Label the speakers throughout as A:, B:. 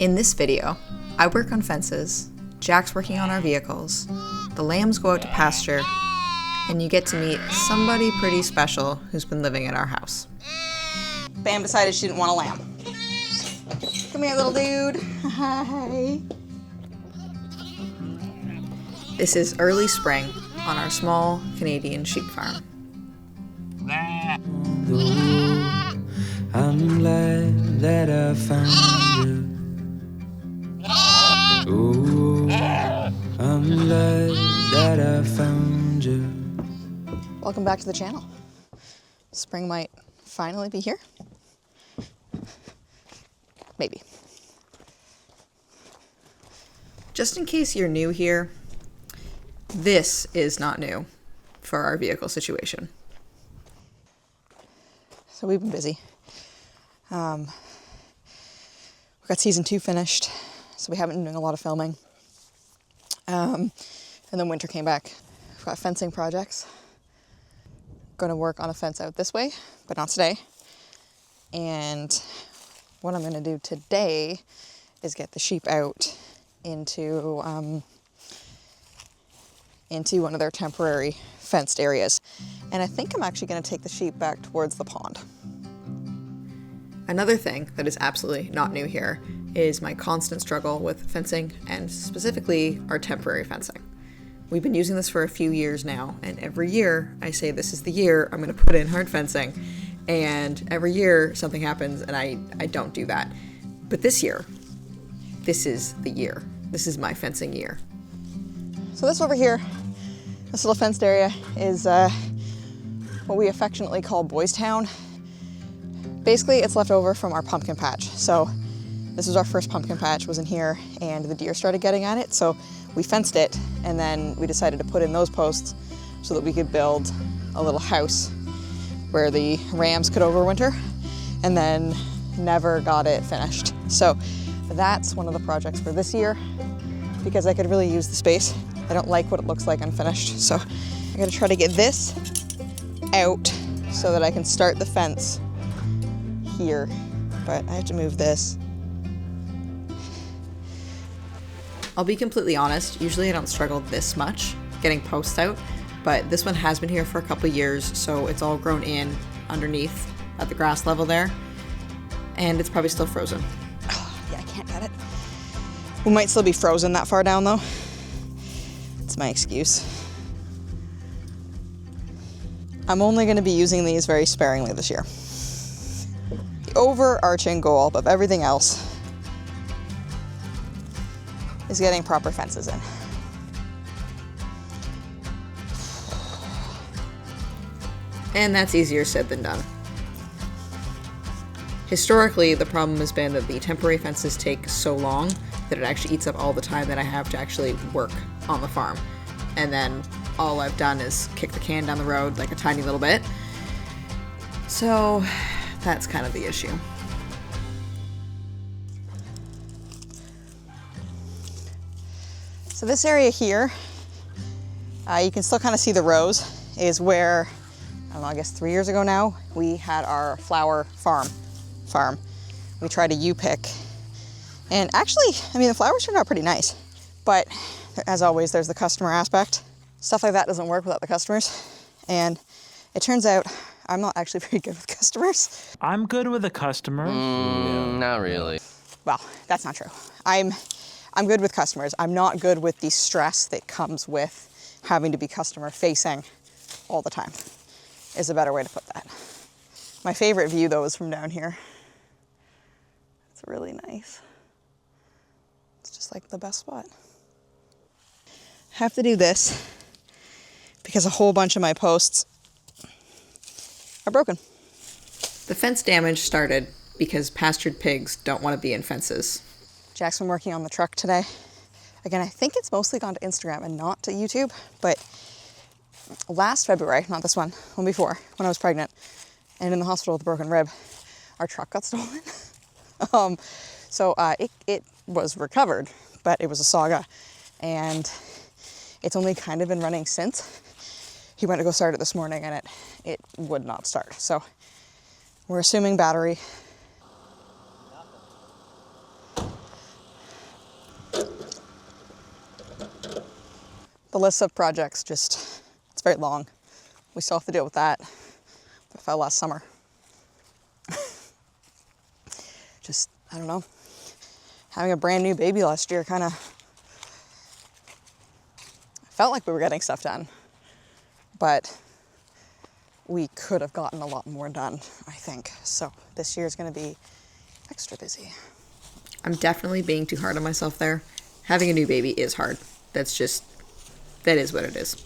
A: In this video, I work on fences, Jack's working on our vehicles, the lambs go out to pasture, and you get to meet somebody pretty special who's been living in our house.
B: Bam decided she didn't want a lamb. Come here, little dude. Hi.
A: This is early spring on our small Canadian sheep farm.
C: I'm glad that I found you. Ooh, I'm glad that I found you.
B: Welcome back to the channel. Spring might finally be here. Maybe.
A: Just in case you're new here, this is not new for our vehicle situation.
B: So we've been busy. We got season 2 finished, so we haven't been doing a lot of filming. And then winter came back. We've got fencing projects. Going to work on a fence out this way, but not today. And what I'm going to do today is get the sheep out into one of their temporary fenced areas. And I think I'm actually going to take the sheep back towards the pond.
A: Another thing that is absolutely not new here is my constant struggle with fencing, and specifically our temporary fencing. We've been using this for a few years now, and every year I say this is the year I'm going to put in hard fencing, and every year something happens and I don't do that. But this year, this is the year. This is my fencing year.
B: So this over here, this little fenced area is what we affectionately call Boys Town. Basically, it's left over from our pumpkin patch. So this was our first pumpkin patch, was in here, and the deer started getting at it. So we fenced it, and then we decided to put in those posts so that we could build a little house where the rams could overwinter, and then never got it finished. So that's one of the projects for this year, because I could really use the space. I don't like what it looks like unfinished. So I gotta try to get this out so that I can start the fence here, but I have to move this.
A: I'll be completely honest, usually I don't struggle this much getting posts out, but this one has been here for a couple of years, so it's all grown in underneath at the grass level there, and it's probably still frozen.
B: Oh, yeah, I can't get it. We might still be frozen that far down though. That's my excuse. I'm only going to be using these very sparingly this year. The overarching goal of everything else is getting proper fences in.
A: And that's easier said than done. Historically, the problem has been that the temporary fences take so long that it actually eats up all the time that I have to actually work on the farm. And then all I've done is kick the can down the road like a tiny little bit. So that's kind of the issue.
B: So this area here, you can still kind of see the rows, is where, I don't know, I guess 3 years ago now, we had our flower farm. We tried to U-pick. And actually, I mean, the flowers turned out pretty nice. But as always, there's the customer aspect. Stuff like that doesn't work without the customers. And it turns out I'm not actually very good with customers.
D: I'm good with the customers.
E: Not really.
B: Well, that's not true. I'm good with customers. I'm not good with the stress that comes with having to be customer facing all the time, is a better way to put that. My favorite view though is from down here. It's really nice. It's just like the best spot. Have to do this because a whole bunch of my posts are broken.
A: The fence damage started because pastured pigs don't want to be in fences.
B: Jack's been working on the truck today. Again, I think it's mostly gone to Instagram and not to YouTube, but last February, not this one before, when I was pregnant and in the hospital with a broken rib, our truck got stolen. So it was recovered, but it was a saga, and it's only kind of been running since. He went to go start it this morning and it would not start. So we're assuming battery. The list of projects just, it's very long. We still have to deal with that. That fell last summer. Just, I don't know. Having a brand new baby last year kind of felt like we were getting stuff done. But we could have gotten a lot more done, I think. So this year is going to be extra busy.
A: I'm definitely being too hard on myself there. Having a new baby is hard. That is what it is.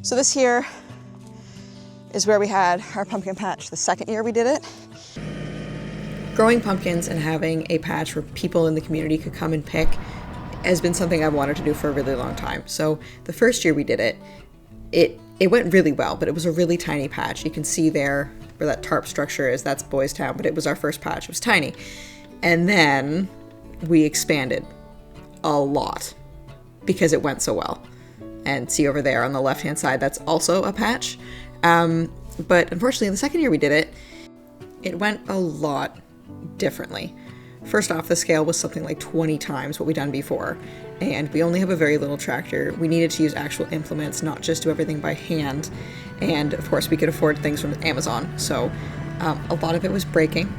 B: So this here is where we had our pumpkin patch the second year we did it.
A: Growing pumpkins and having a patch where people in the community could come and pick has been something I've wanted to do for a really long time. So the first year we did it, it went really well, but it was a really tiny patch. You can see there where that tarp structure is, that's Boys Town, but it was our first patch. It was tiny. And then we expanded a lot because it went so well. And see over there on the left-hand side, that's also a patch. But unfortunately, the second year we did it went a lot differently. First off, the scale was something like 20 times what we'd done before, and we only have a very little tractor. We needed to use actual implements, not just do everything by hand, and of course we could afford things from Amazon, so a lot of it was breaking.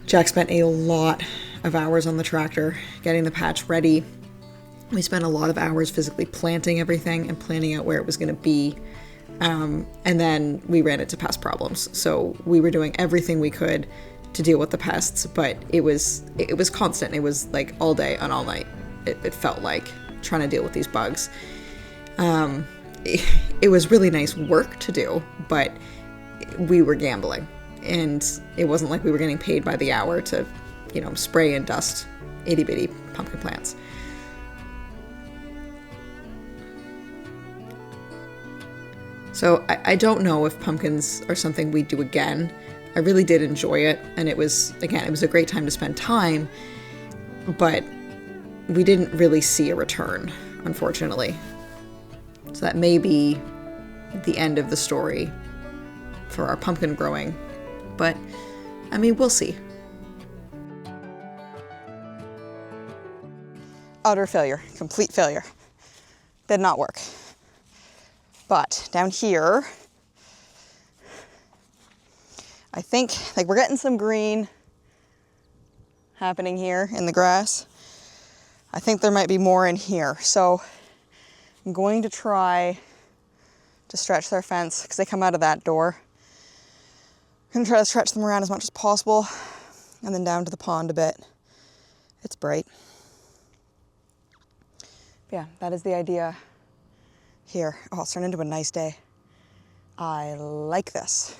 A: Jack spent a lot of hours on the tractor getting the patch ready. We spent a lot of hours physically planting everything and planning out where it was going to be. And then we ran into pest problems. So we were doing everything we could to deal with the pests, but it was constant. It was like all day and all night. It felt like trying to deal with these bugs. It was really nice work to do, but we were gambling, and it wasn't like we were getting paid by the hour to, spray and dust itty bitty pumpkin plants. So I don't know if pumpkins are something we do again. I really did enjoy it, and it was a great time to spend time, but we didn't really see a return, unfortunately. So that may be the end of the story for our pumpkin growing, but we'll see.
B: Utter failure, complete failure. Did not work. But down here, I think we're getting some green happening here in the grass. I think there might be more in here. So I'm going to try to stretch their fence because they come out of that door. I'm gonna try to stretch them around as much as possible and then down to the pond a bit. It's bright. But yeah, that is the idea. Here, oh, it's turned into a nice day. I like this.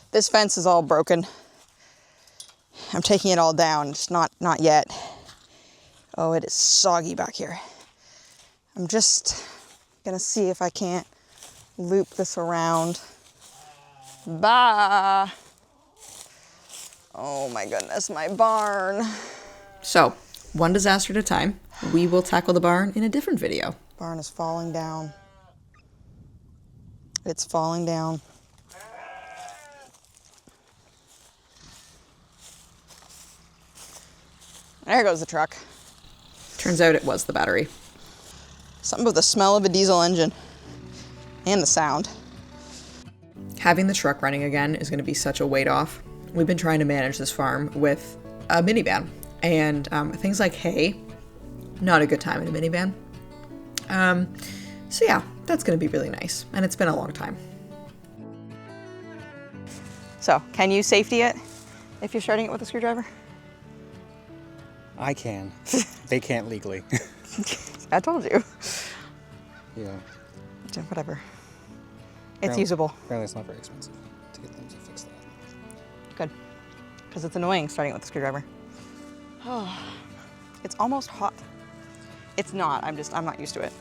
B: This fence is all broken. I'm taking it all down, just not yet. Oh, it is soggy back here. I'm just gonna see if I can't loop this around. Bah! Oh my goodness, my barn.
A: So, one disaster at a time. We will tackle the barn in a different video.
B: Barn is falling down. It's falling down. There goes the truck.
A: Turns out it was the battery.
B: Something about the smell of a diesel engine and the sound.
A: Having the truck running again is going to be such a weight off. We've been trying to manage this farm with a minivan, and things like hay, not a good time in a minivan. So yeah, that's going to be really nice, and it's been a long time.
B: So, can you safety it if you're starting it with a screwdriver?
D: I can. They can't legally.
B: I told you.
D: Yeah.
B: Whatever. It's usable.
D: Apparently it's not very expensive to get them to fix that.
B: Good. Because it's annoying starting with a screwdriver. Oh, it's almost hot. It's not. I'm not used to it.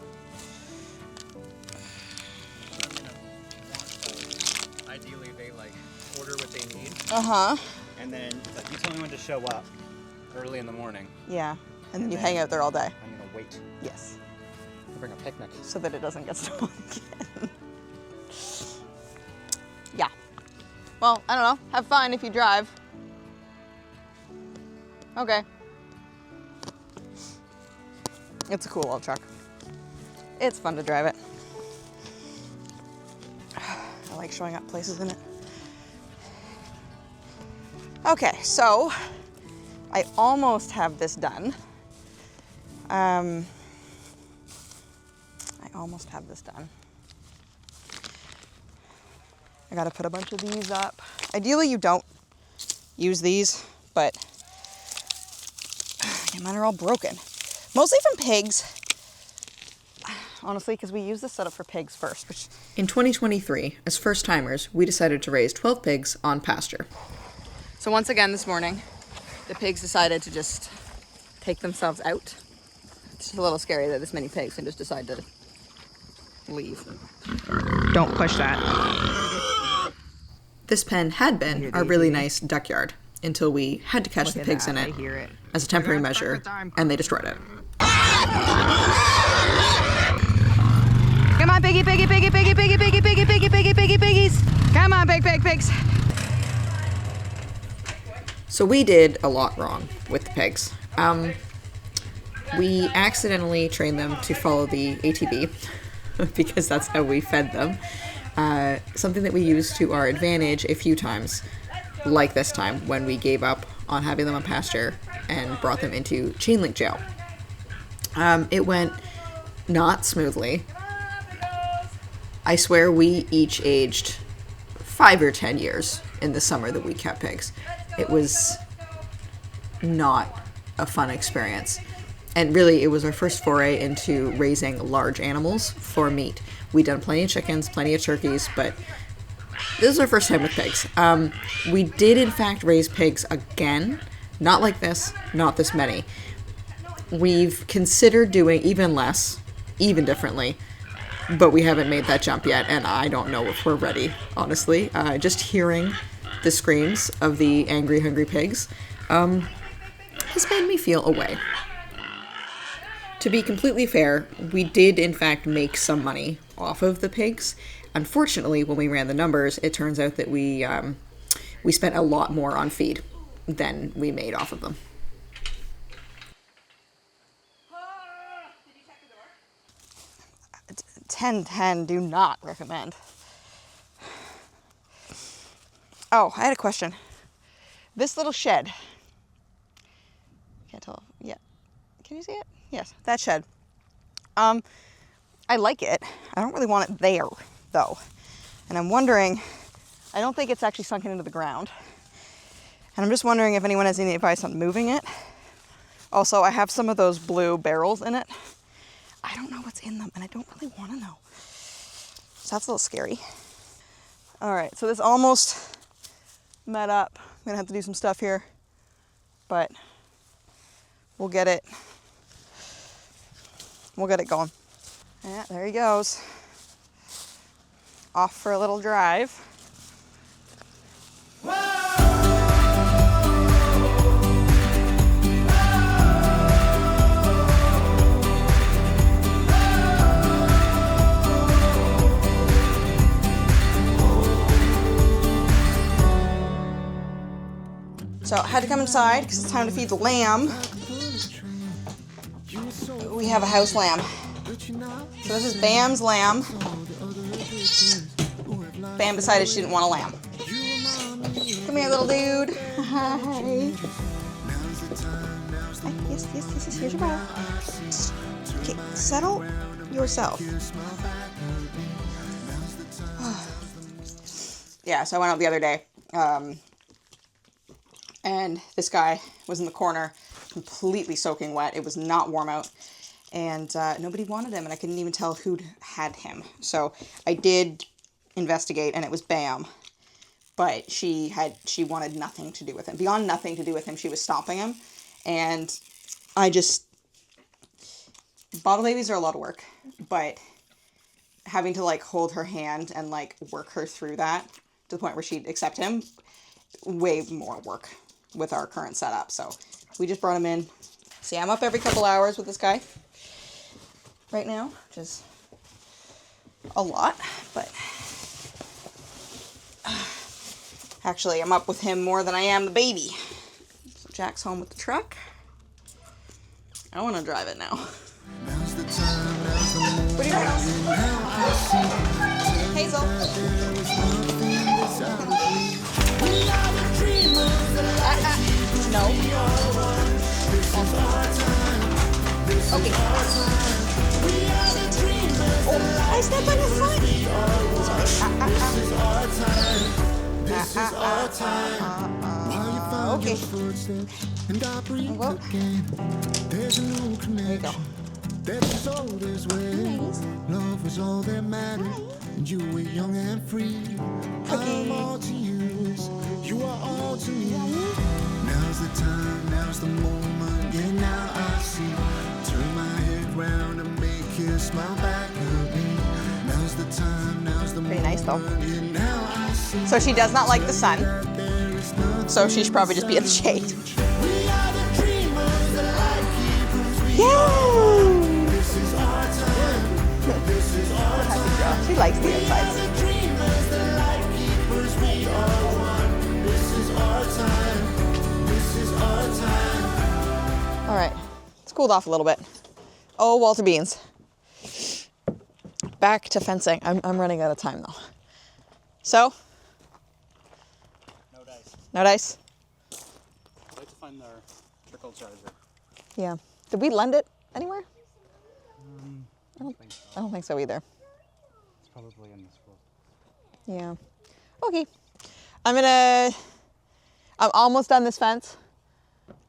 D: Ideally, they order what they need.
B: Uh-huh.
D: And then it's like, you tell me when to show up early in the morning.
B: Yeah. And then you hang out there all day.
D: I'm gonna wait.
B: Yes.
D: I'll bring a picnic.
B: So that it doesn't get stolen again. Yeah. Well, I don't know. Have fun if you drive. Okay. It's a cool old truck. It's fun to drive it. I like showing up places in it. Okay, so I almost have this done. I almost have this done. I gotta put a bunch of these up. Ideally, you don't use these, but mine are all broken. Mostly from pigs. Honestly, because we use this setup for pigs first. Which...
A: In 2023, as first-timers, we decided to raise 12 pigs on pasture.
B: So once again this morning, the pigs decided to just take themselves out. It's just a little scary that this many pigs can just decide to leave. Don't push that.
A: This pen had been a really nice duck yard until we had to catch the pigs in it as a temporary measure, and they destroyed it.
B: Come on, piggy, piggy, piggy, piggy, piggy, piggy, piggy, piggy, piggy, piggy, piggies. Come on, pigs.
A: So we did a lot wrong with the pigs. We accidentally trained them to follow the ATV because that's how we fed them. Something that we used to our advantage a few times, like this time when we gave up on having them on pasture and brought them into chain link jail. It went not smoothly. I swear we each aged 5 or 10 years in the summer that we kept pigs. It was not a fun experience. And really, it was our first foray into raising large animals for meat. We'd done plenty of chickens, plenty of turkeys, but this is our first time with pigs. We did, in fact, raise pigs again. Not like this, not this many. We've considered doing even less, even differently, but we haven't made that jump yet, and I don't know if we're ready, honestly. Just hearing the screams of the angry, hungry pigs has made me feel a way. To be completely fair, we did in fact make some money off of the pigs. Unfortunately, when we ran the numbers, it turns out that we spent a lot more on feed than we made off of them.
B: 10-10, do not recommend. Oh, I had a question. This little shed. Can't tell. Yeah. Can you see it? Yes, that shed. I like it. I don't really want it there, though. And I'm wondering, I don't think it's actually sunken into the ground. And I'm just wondering if anyone has any advice on moving it. Also, I have some of those blue barrels in it. I don't know what's in them, and I don't really want to know. So that's a little scary. All right, so this almost met up. I'm gonna have to do some stuff here, but we'll get it going. Yeah, there he goes. Off for a little drive. So I had to come inside because it's time to feed the lamb. We have a house lamb. So this is Bam's lamb. Bam decided she didn't want a lamb. Come here, little dude. Hi. Yes. Here's your bottle. Okay, settle yourself. Yeah, so I went out the other day. And this guy was in the corner, completely soaking wet. It was not warm out. And nobody wanted him, and I couldn't even tell who'd had him. So I did investigate, and it was Bam. But she wanted nothing to do with him. Beyond nothing to do with him, she was stomping him. And bottle babies are a lot of work. But having to, hold her hand and, work her through that to the point where she'd accept him, way more work with our current setup. So we just brought him in. See, I'm up every couple hours with this guy right now, which is a lot, but actually I'm up with him more than I am the baby. So Jack's home with the truck. I want to drive it now. What do you got? Hazel. No. Okay. Oh, I stepped on your foot. Okay. Well, there you go. Nice.
C: Love was all that mattered, and you were young and free. I'm all to you, you are all to me. Now's the time, now's the moment, yeah, now I see. Turn my head round and make you smile back at me. Now's the time, now's the
B: Pretty
C: moment,
B: nice though.
C: yeah, now I see.
B: So she does not like the sun, so she should probably just be in the shade.
C: We are the dreamers, the light keepers, we
B: Yay!
C: This is our time, this is our time.
B: She likes the inside.
C: The dreamers, the light keepers, we are one. This is our time, this is our time.
B: All right, it's cooled off a little bit. Oh, Walter Beans. Back to fencing. I'm running out of time though. So?
D: No dice.
B: No dice?
D: I'd like to find their trickle charger.
B: Yeah. Did we lend it anywhere?
D: I don't think so.
B: I don't think so either.
D: It's probably in this book.
B: Yeah. Okay. I'm almost done this fence.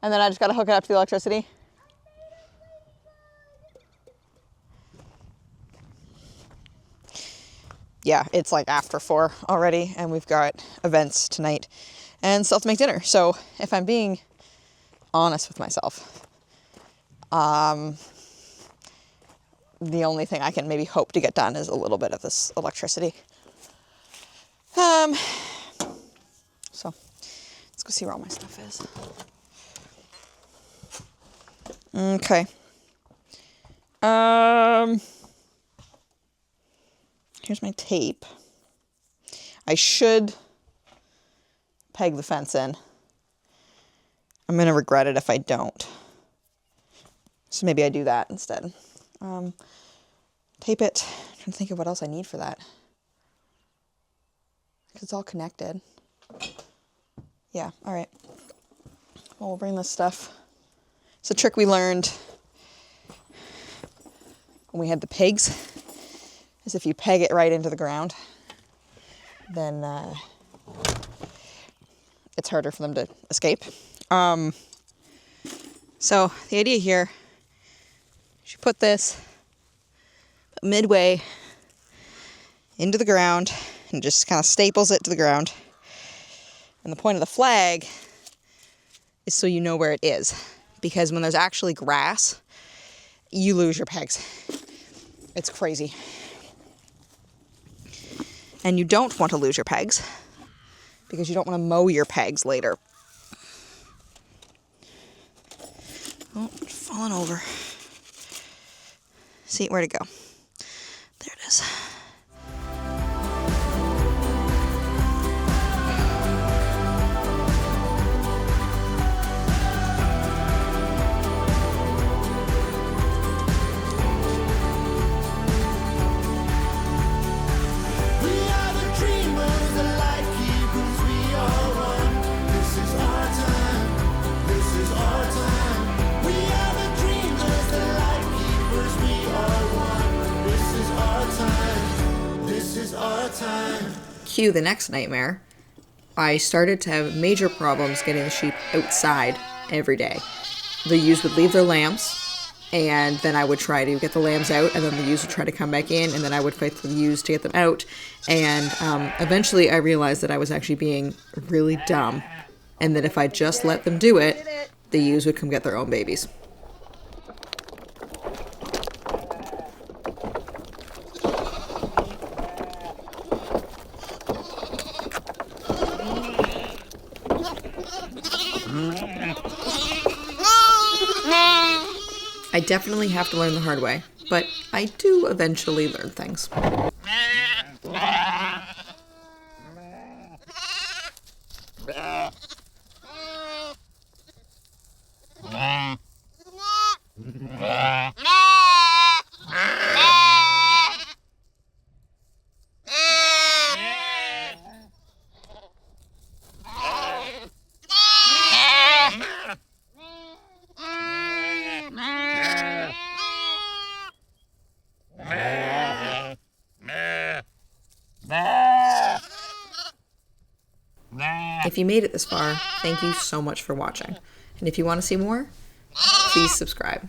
B: And then I just gotta hook it up to the electricity. Yeah, it's like after 4 already, and we've got events tonight and still have to make dinner. So if I'm being honest with myself, the only thing I can maybe hope to get done is a little bit of this electricity. So let's go see where all my stuff is. Okay. Here's my tape. I should peg the fence in. I'm gonna regret it if I don't. So maybe I do that instead. Tape it. I'm trying to think of what else I need for that. Because it's all connected. Yeah, all right. Well, we'll bring this stuff. It's a trick we learned when we had the pigs, is if you peg it right into the ground, then it's harder for them to escape. So the idea here, you put this midway into the ground and just kind of staples it to the ground. And the point of the flag is so you know where it is. Because when there's actually grass, you lose your pegs. It's crazy. And you don't want to lose your pegs because you don't want to mow your pegs later. Oh, it's falling over. See, where'd it go? There it is.
A: Cue the next nightmare. I started to have major problems getting the sheep outside every day. The ewes would leave their lambs, and then I would try to get the lambs out, and then the ewes would try to come back in, and then I would fight the ewes to get them out. And eventually I realized that I was actually being really dumb, and that if I just let them do it, the ewes would come get their own babies. I definitely have to learn the hard way, but I do eventually learn things. If you made it this far, thank you so much for watching. And if you want to see more, please subscribe.